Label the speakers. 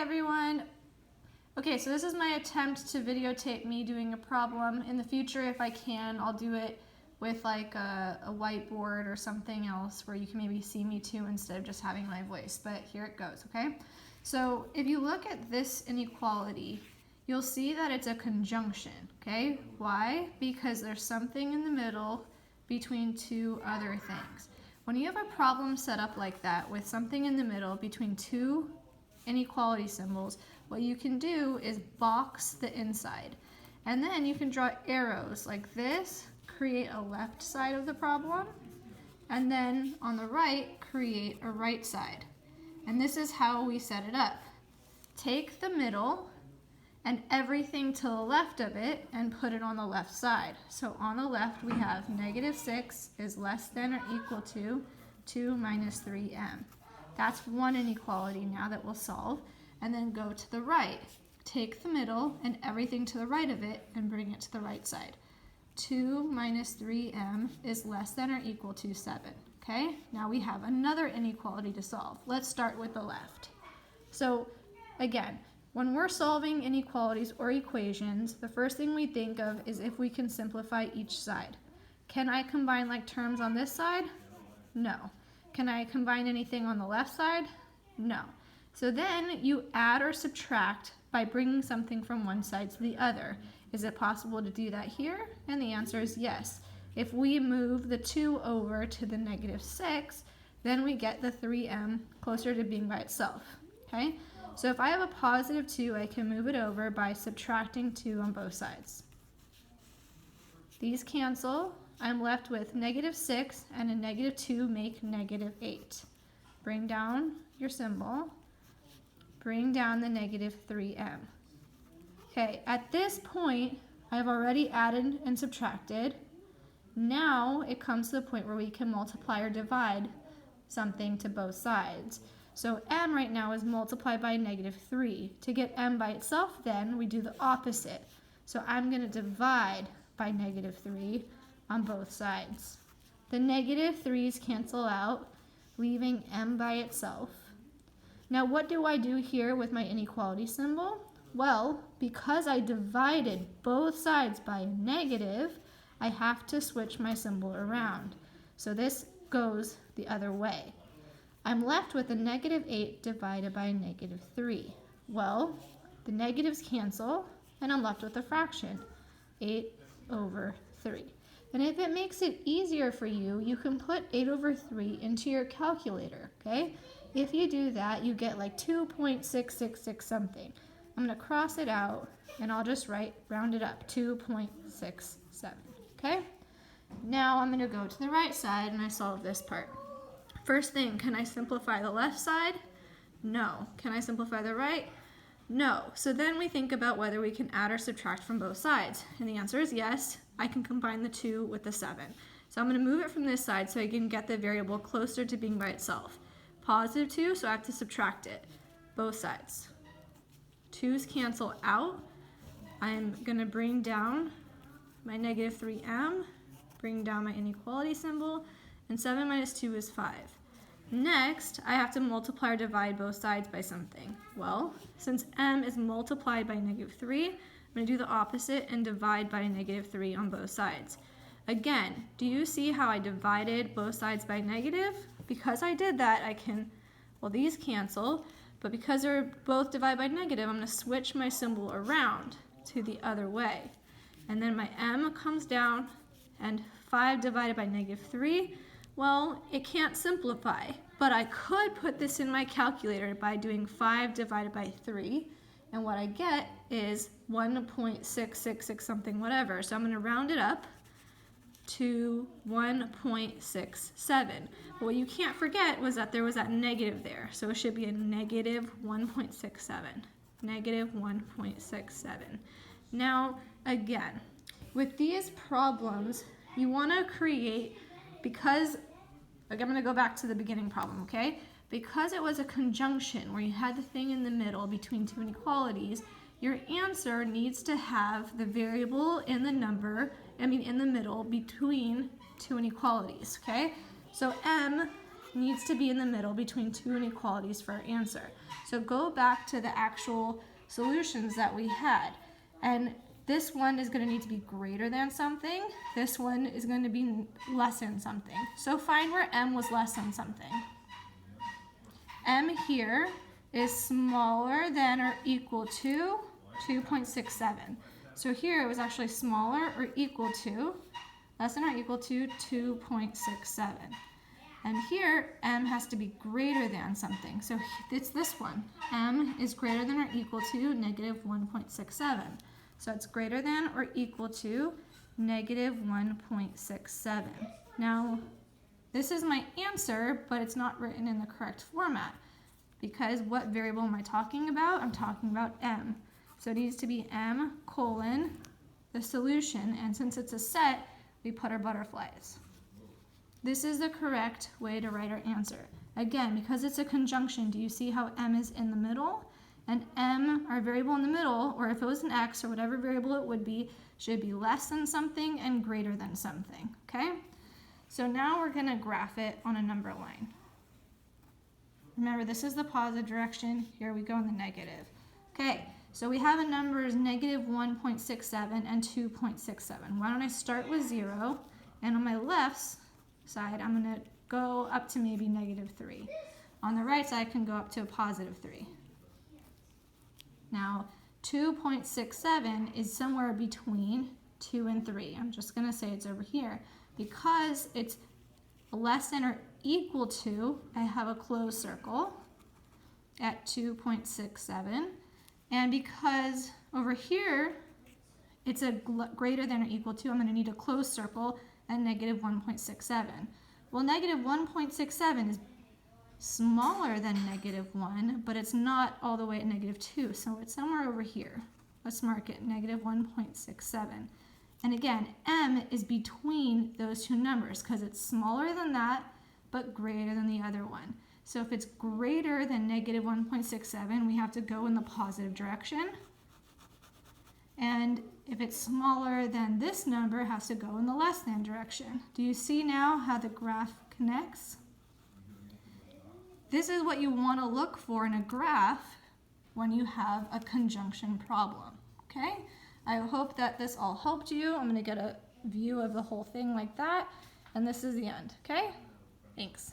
Speaker 1: everyone. Okay, so this is my attempt to videotape me doing a problem. In the future, if I can, I'll do it with like a whiteboard or something else where you can maybe see me too instead of just having my voice. But here it goes, okay? So if you look at this inequality, you'll see that it's a conjunction, okay? Why? Because there's something in the middle between two other things. When you have a problem set up like that with something in the middle between two inequality symbols, what you can do is box the inside. And then you can draw arrows like this, create a left side of the problem, and then on the right, create a right side. And this is how we set it up. Take the middle and everything to the left of it and put it on the left side. So on the left we have -6 is less than or equal to 2 minus 3m. That's one inequality now that we'll solve. And then go to the right. Take the middle and everything to the right of it and bring it to the right side. 2 minus 3m is less than or equal to 7. Okay, now we have another inequality to solve. Let's start with the left. So again, when we're solving inequalities or equations, the first thing we think of is if we can simplify each side. Can I combine like terms on this side? No. Can I combine anything on the left side? No. So then you add or subtract by bringing something from one side to the other. Is it possible to do that here? And the answer is yes. If we move the 2 over to the -6, then we get the 3m closer to being by itself, okay? So if I have a positive 2, I can move it over by subtracting 2 on both sides. These cancel. I'm left with -6 and a -2 make -8. Bring down your symbol. Bring down the -3m. Okay, at this point, I've already added and subtracted. Now it comes to the point where we can multiply or divide something to both sides. So m right now is multiplied by -3. To get m by itself then, we do the opposite. So I'm going to divide by -3 on both sides. The -3's cancel out, leaving m by itself. Now what do I do here with my inequality symbol? Well, because I divided both sides by a negative, I have to switch my symbol around. So this goes the other way. I'm left with a -8 divided by a -3. Well, the negatives cancel, and I'm left with a fraction, 8 over 3. And if it makes it easier for you, you can put 8 over 3 into your calculator, okay? If you do that, you get like 2.666 something. I'm going to cross it out, and I'll just round it up, 2.67, okay? Now I'm going to go to the right side, and I solve this part. First thing, can I simplify the left side? No. Can I simplify the right? No. So then we think about whether we can add or subtract from both sides. And the answer is yes. I can combine the 2 with the 7. So I'm going to move it from this side so I can get the variable closer to being by itself. +2, so I have to subtract it. Both sides. 2's cancel out. I'm going to bring down my -3m, bring down my inequality symbol, and 7 minus 2 is 5. Next, I have to multiply or divide both sides by something. Well, since m is multiplied by -3, I'm going to do the opposite and divide by -3 on both sides. Again, do you see how I divided both sides by negative? Because I did that, I can, well, these cancel, but because they're both divided by negative, I'm going to switch my symbol around to the other way. And then my m comes down, and 5 divided by -3, well, it can't simplify, but I could put this in my calculator by doing 5 divided by 3, and what I get is 1.666 something whatever. So I'm going to round it up to 1.67. But what you can't forget was that there was that negative there, so it should be a -1.67. -1.67. Now, again, with these problems, you want to create, because, I'm going to go back to the beginning problem, okay? Because it was a conjunction where you had the thing in the middle between two inequalities, your answer needs to have the variable in the in the middle between two inequalities, okay? So m needs to be in the middle between two inequalities for our answer. So go back to the actual solutions that we had. And this one is going to need to be greater than something. This one is going to be less than something. So find where m was less than something. M here is smaller than or equal to 2.67. So here it was actually smaller or equal to, less than or equal to 2.67. And here, m has to be greater than something. So it's this one. M is greater than or equal to negative 1.67. So it's greater than or equal to negative 1.67. Now, this is my answer, but it's not written in the correct format. Because what variable am I talking about? I'm talking about m. So it needs to be m colon the solution. And since it's a set, we put our butterflies. This is the correct way to write our answer. Again, because it's a conjunction, do you see how m is in the middle? And m, our variable in the middle, or if it was an x or whatever variable it would be, should be less than something and greater than something, okay? So now we're going to graph it on a number line. Remember, this is the positive direction. Here we go in the negative. Okay, so we have a numbers negative 1.67 and 2.67. Why don't I start with 0, and on my left side, I'm going to go up to maybe negative 3. On the right side, I can go up to a positive 3. Now, 2.67 is somewhere between 2 and 3. I'm just going to say it's over here. Because it's less than or equal to, I have a closed circle at 2.67. And because over here, it's a greater than or equal to, I'm going to need a closed circle at negative 1.67. Well, negative 1.67 is smaller than negative 1, but it's not all the way at negative 2, so it's somewhere over here. Let's mark it, negative 1.67. And again, m is between those two numbers because it's smaller than that, but greater than the other one. So if it's greater than negative 1.67, we have to go in the positive direction. And if it's smaller than this number, it has to go in the less than direction. Do you see now how the graph connects? This is what you want to look for in a graph when you have a conjunction problem, okay? I hope that this all helped you. I'm going to get a view of the whole thing like that, and this is the end, okay? Thanks.